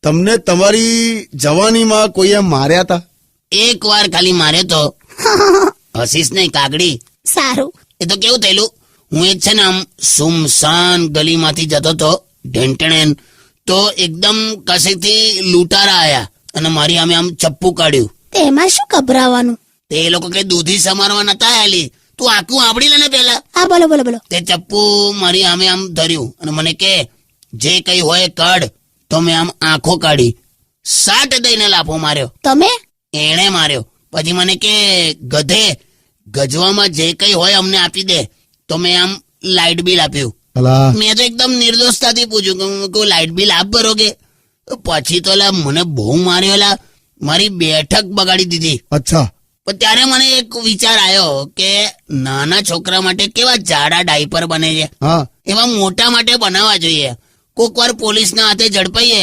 તમને તમારી જવાનીમાં કોઈએ માર્યા હતા? એક વાર ખાલી માર્યો તો. હસીશ નહીં કાગડી. સારું. એ તો કેવું થયેલું, હું એક છે ને આમ સુમસાન ગલીમાંથી જતો હતો ઢેંટણેન, તો એકદમ કશેથી લૂંટારા આયા અને મારી આમે આમ ચપ્પુ કાઢ્યું. તેમાં શું ગભરાવાનું? તે એ લોકો કઈ દૂધી સમારવા નતા આયેલી, તું આખું આવડી લે ને પેલા. હા, બોલો બોલો બોલો. તે ચપ્પુ મારી આમે આમ ધર્યું અને મને કે જે કઈ હોય કાઢ. તો મેં આમ આંખો કાઢી, 60 દઈને લાફો માર્યો. તમે? એણે માર્યો. પછી મને કે ગધે, ગજવામાં જે કઈ હોય અમને આપી દે. તો મેં આમ લાઇટ બિલ આપ્યું. અલા, મેં તો એકદમ નિર્દોષતાથી પૂછ્યું કે લાઇટ બિલ આપ ભરોગે? પછી તો મને બહુ માર્યો, મારી બેઠક બગાડી દીધી. અચ્છા. પણ ત્યારે મને એક વિચાર આવ્યો કે નાના છોકરા માટે કેવા જાડા ડાયપર બને છે, હા, એવા મોટા માટે બનાવવા જોઈએ. કોક વાર પોલીસના હાથે ઝડપાઈએ